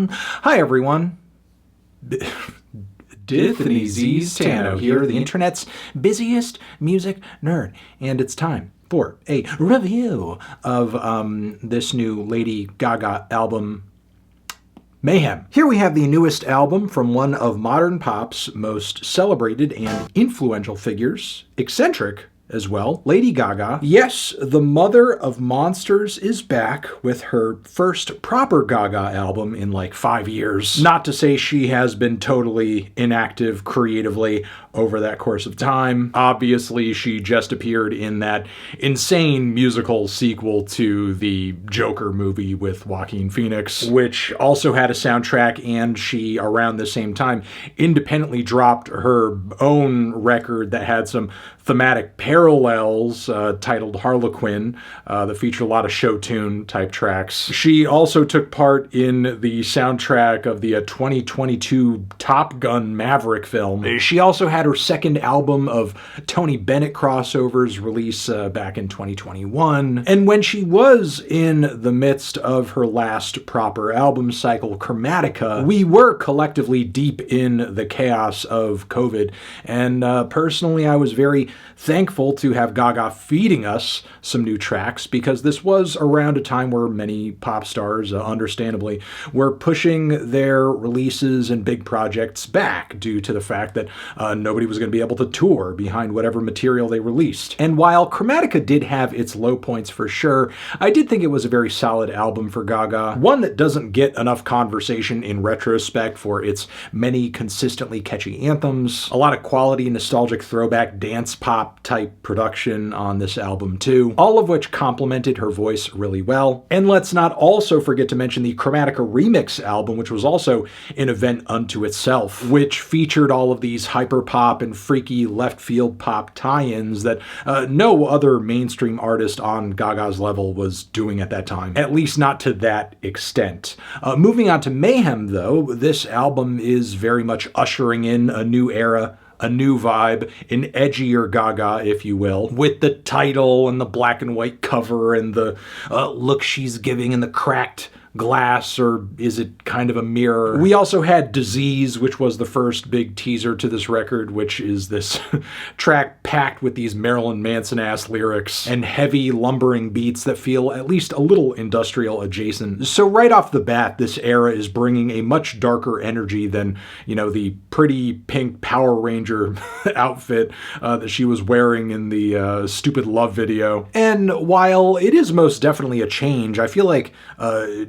Hi everyone. Diphany Z's Tano here, the internet's busiest music nerd, and it's time for a review of this new Lady Gaga album, Mayhem. Here we have the newest album from one of modern pop's most celebrated and influential figures, eccentric as well, Lady Gaga. Yes, the mother of monsters is back with her first proper Gaga album in like 5 years. Not to say she has been totally inactive creatively over that course of time. Obviously, she just appeared in that insane musical sequel to the Joker movie with Joaquin Phoenix, which also had a soundtrack, and she, around the same time, independently dropped her own record that had some thematic parallels titled Harlequin that feature a lot of show tune type tracks. She also took part in the soundtrack of the 2022 Top Gun Maverick film. She also had her second album of Tony Bennett crossovers release back in 2021. And when she was in the midst of her last proper album cycle, Chromatica, we were collectively deep in the chaos of COVID. And personally, I was very thankful to have Gaga feeding us some new tracks, because this was around a time where many pop stars, understandably, were pushing their releases and big projects back due to the fact that nobody was going to be able to tour behind whatever material they released. And while Chromatica did have its low points for sure, I did think it was a very solid album for Gaga. One that doesn't get enough conversation in retrospect for its many consistently catchy anthems, a lot of quality nostalgic throwback dance pop type production on this album too, all of which complemented her voice really well. And let's not also forget to mention the Chromatica Remix album, which was also an event unto itself, which featured all of these hyper pop and freaky left field pop tie-ins that no other mainstream artist on Gaga's level was doing at that time, at least not to that extent. Moving on to Mayhem though, this album is very much ushering in a new era, a new vibe, an edgier Gaga, if you will, with the title and the black and white cover and the look she's giving and the cracked glass, or is it kind of a mirror? We also had Disease, which was the first big teaser to this record, which is this track packed with these Marilyn Manson-ass lyrics and heavy lumbering beats that feel at least a little industrial adjacent. So right off the bat, this era is bringing a much darker energy than, you know, the pretty pink Power Ranger outfit that she was wearing in the Stupid Love video. And while it is most definitely a change, I feel like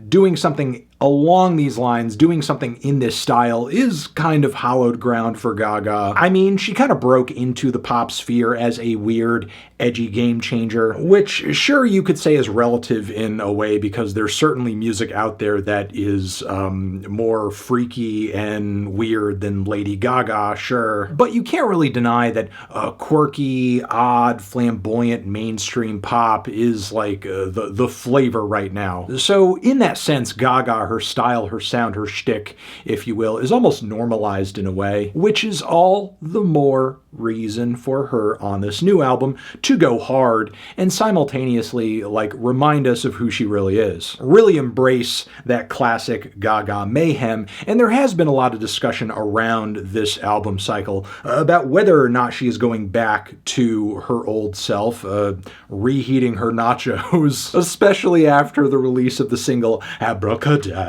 doing something along these lines, doing something in this style, is kind of hallowed ground for Gaga. I mean, she kind of broke into the pop sphere as a weird, edgy game changer, which sure you could say is relative in a way, because there's certainly music out there that is more freaky and weird than Lady Gaga, sure. But you can't really deny that quirky, odd, flamboyant mainstream pop is like the flavor right now. So in that sense, Gaga, her style, her sound, her shtick, if you will, is almost normalized in a way, which is all the more reason for her on this new album to go hard and simultaneously like remind us of who she really is. Really embrace that classic Gaga mayhem. And there has been a lot of discussion around this album cycle about whether or not she is going back to her old self, reheating her nachos, especially after the release of the single Abracadabra.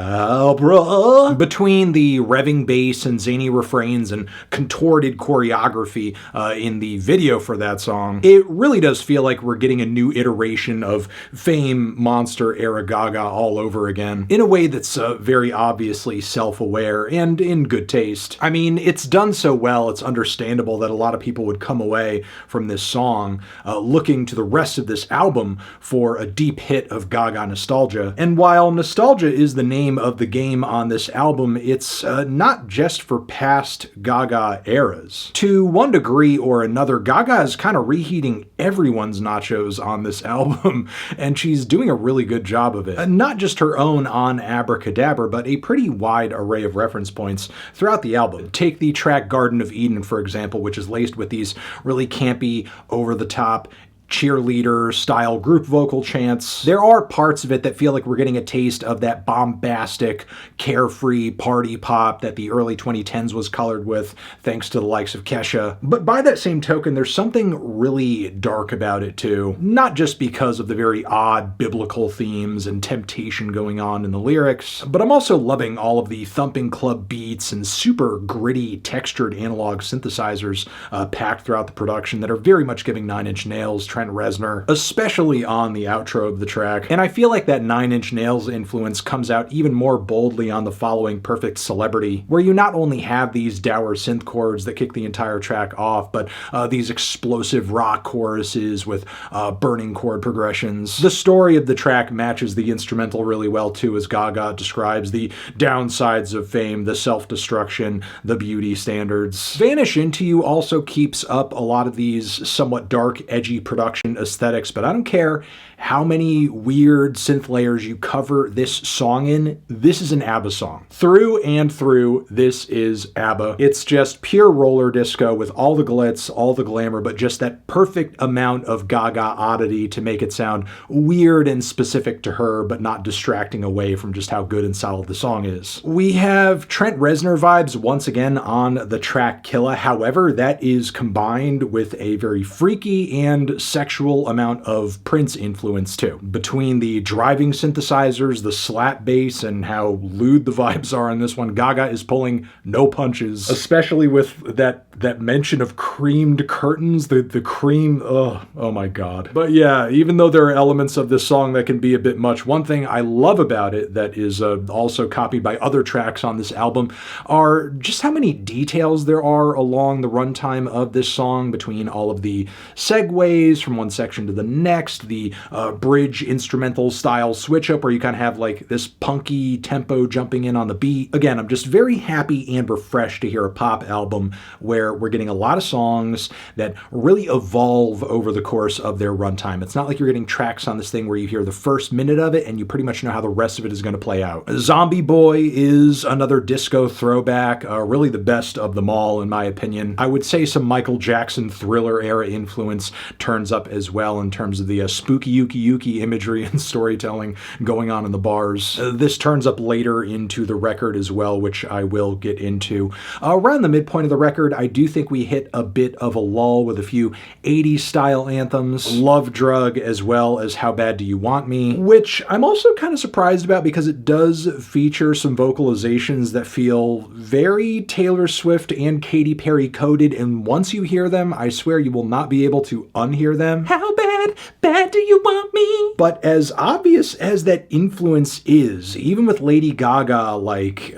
Between the revving bass and zany refrains and contorted choreography in the video for that song, it really does feel like we're getting a new iteration of Fame Monster era Gaga all over again, in a way that's very obviously self-aware and in good taste. I mean, it's done so well, it's understandable that a lot of people would come away from this song looking to the rest of this album for a deep hit of Gaga nostalgia. And while nostalgia is the name of the game on this album, it's not just for past Gaga eras. To one degree or another, Gaga is kind of reheating everyone's nachos on this album, and she's doing a really good job of it. Not just her own on Abracadabra, but a pretty wide array of reference points throughout the album. Take the track Garden of Eden, for example, which is laced with these really campy, over-the-top, cheerleader style group vocal chants. There are parts of it that feel like we're getting a taste of that bombastic, carefree party pop that the early 2010s was colored with, thanks to the likes of Kesha. But by that same token, there's something really dark about it too. Not just because of the very odd biblical themes and temptation going on in the lyrics, but I'm also loving all of the thumping club beats and super gritty, textured analog synthesizers packed throughout the production that are very much giving Nine Inch Nails, Trent Reznor, especially on the outro of the track. And I feel like that Nine Inch Nails influence comes out even more boldly on the following Perfect Celebrity, where you not only have these dour synth chords that kick the entire track off, but these explosive rock choruses with burning chord progressions. The story of the track matches the instrumental really well too, as Gaga describes the downsides of fame, the self-destruction, the beauty standards. Vanish Into You also keeps up a lot of these somewhat dark, edgy production aesthetics, but I don't care how many weird synth layers you cover this song in, this is an ABBA song. Through and through, this is ABBA. It's just pure roller disco with all the glitz, all the glamour, but just that perfect amount of Gaga oddity to make it sound weird and specific to her, but not distracting away from just how good and solid the song is. We have Trent Reznor vibes once again on the track KILLAH. However, that is combined with a very freaky and sexual amount of Prince influence too. Between the driving synthesizers, the slap bass, and how lewd the vibes are on this one, Gaga is pulling no punches, especially with that mention of creamed curtains, the cream, oh my god. But yeah, even though there are elements of this song that can be a bit much, one thing I love about it that is also copied by other tracks on this album are just how many details there are along the runtime of this song, between all of the segues from one section to the next, the bridge instrumental style switch up where you kind of have like this punky tempo jumping in on the beat. Again, I'm just very happy and refreshed to hear a pop album where we're getting a lot of songs that really evolve over the course of their runtime. It's not like you're getting tracks on this thing where you hear the first minute of it and you pretty much know how the rest of it is going to play out. Zombie Boy is another disco throwback, really the best of them all in my opinion. I would say some Michael Jackson Thriller era influence turns up as well in terms of the spooky yuki imagery and storytelling going on in the bars. This turns up later into the record as well, which I will get into. Around the midpoint of the record, I do think we hit a bit of a lull with a few 80s style anthems, Love Drug, as well as How Bad Do You Want Me, which I'm also kind of surprised about because it does feature some vocalizations that feel very Taylor Swift and Katy Perry coded, and once you hear them, I swear you will not be able to unhear them. How bad do you want me? But as obvious as that influence is, even with Lady Gaga like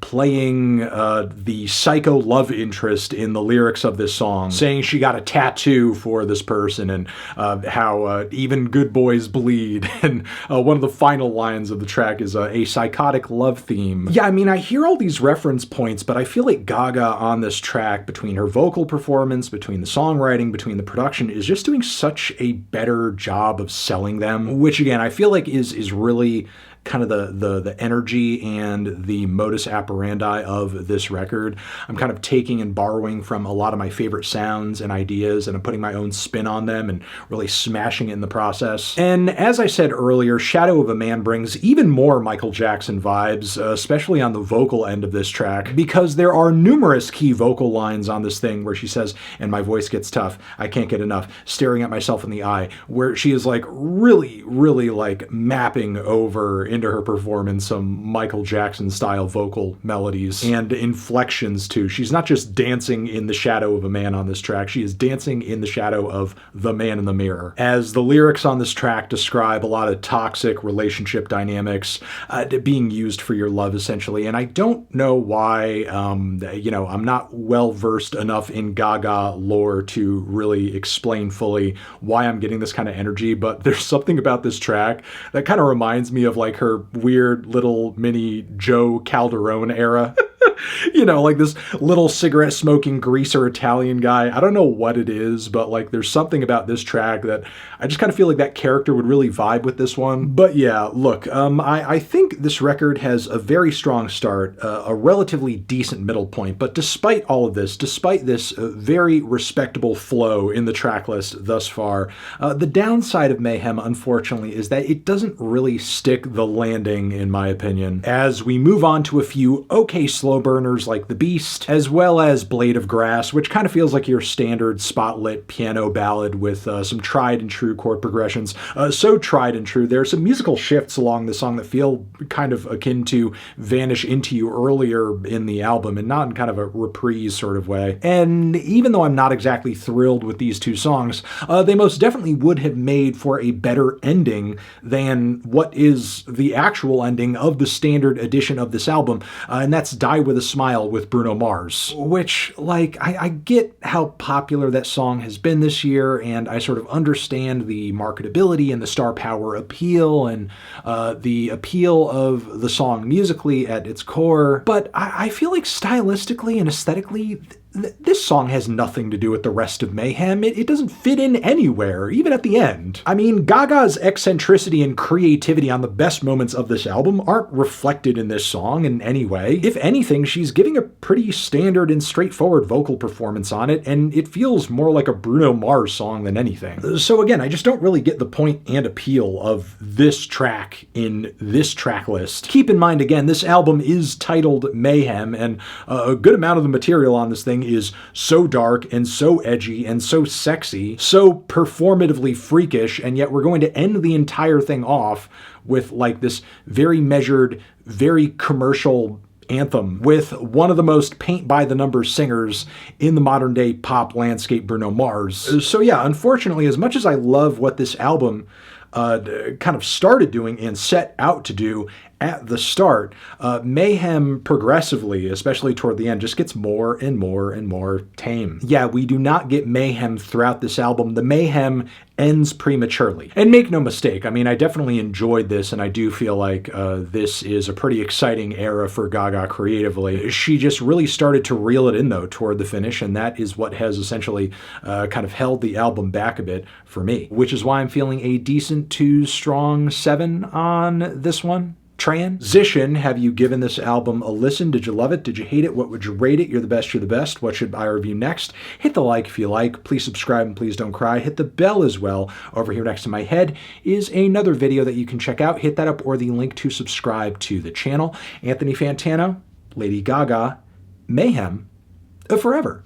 playing the psycho love interest in the lyrics of this song, saying she got a tattoo for this person, and how even good boys bleed, and one of the final lines of the track is a psychotic love theme. Yeah, I mean, I hear all these reference points, but I feel like Gaga on this track, between her vocal performance, between the songwriting, between the production, is just doing such a better job of selling them, which again, I feel like is really kind of the energy and the modus operandi of this record. I'm kind of taking and borrowing from a lot of my favorite sounds and ideas, and I'm putting my own spin on them and really smashing it in the process. And as I said earlier, Shadow of a Man brings even more Michael Jackson vibes, especially on the vocal end of this track, because there are numerous key vocal lines on this thing where she says, and my voice gets tough, I can't get enough, staring at myself in the eye, where she is like really like mapping over into her performance some Michael Jackson style vocal melodies and inflections too. She's not just dancing in the shadow of a man on this track, she is dancing in the shadow of the man in the mirror. As the lyrics on this track describe a lot of toxic relationship dynamics being used for your love essentially, and I don't know why, I'm not well versed enough in Gaga lore to really explain fully why I'm getting this kind of energy, but there's something about this track that kind of reminds me of like her weird little mini Joe Calderone era. You know, like this little cigarette smoking greaser Italian guy. I don't know what it is, but like there's something about this track that I just kind of feel like that character would really vibe with this one. But yeah, look, I think this record has a very strong start, a relatively decent middle point, but despite all of this, despite this very respectable flow in the track list thus far, the downside of Mayhem, unfortunately, is that it doesn't really stick the landing, in my opinion. As we move on to a few okay slow burners like The Beast, as well as Blade of Grass, which kind of feels like your standard spotlit piano ballad with some tried and true chord progressions. So tried and true. There are some musical shifts along the song that feel kind of akin to Vanish Into You earlier in the album, and not in kind of a reprise sort of way. And even though I'm not exactly thrilled with these two songs, they most definitely would have made for a better ending than what is the actual ending of the standard edition of this album, and that's Die With a Smile with Bruno Mars. Which, like, I get how popular that song has been this year, and I sort of understand the marketability and the star power appeal and the appeal of the song musically at its core, but I feel like stylistically and aesthetically, this song has nothing to do with the rest of Mayhem. It doesn't fit in anywhere, even at the end. I mean, Gaga's eccentricity and creativity on the best moments of this album aren't reflected in this song in any way. If anything, she's giving a pretty standard and straightforward vocal performance on it, and it feels more like a Bruno Mars song than anything. So again, I just don't really get the point and appeal of this track in this track list. Keep in mind, again, this album is titled Mayhem, and a good amount of the material on this thing is so dark and so edgy and so sexy, so performatively freakish, and yet we're going to end the entire thing off with like this very measured, very commercial anthem with one of the most paint-by-the-numbers singers in the modern-day pop landscape, Bruno Mars. So yeah, unfortunately, as much as I love what this album kind of started doing and set out to do at the start, Mayhem progressively, especially toward the end, just gets more and more and more tame. Yeah, we do not get mayhem throughout this album. The mayhem ends prematurely. And make no mistake, I mean, I definitely enjoyed this, and I do feel like this is a pretty exciting era for Gaga creatively. She just really started to reel it in, though, toward the finish, and that is what has essentially kind of held the album back a bit for me, which is why I'm feeling a decent to strong 7 on this one. Transition, have you given this album a listen? Did you love it? Did you hate it? What would you rate it? You're the best, you're the best. What should I review next? Hit the like if you like. Please subscribe and please don't cry. Hit the bell as well. Over here next to my head is another video that you can check out. Hit that up or the link to subscribe to the channel. Anthony Fantano, Lady Gaga, Mayhem, forever.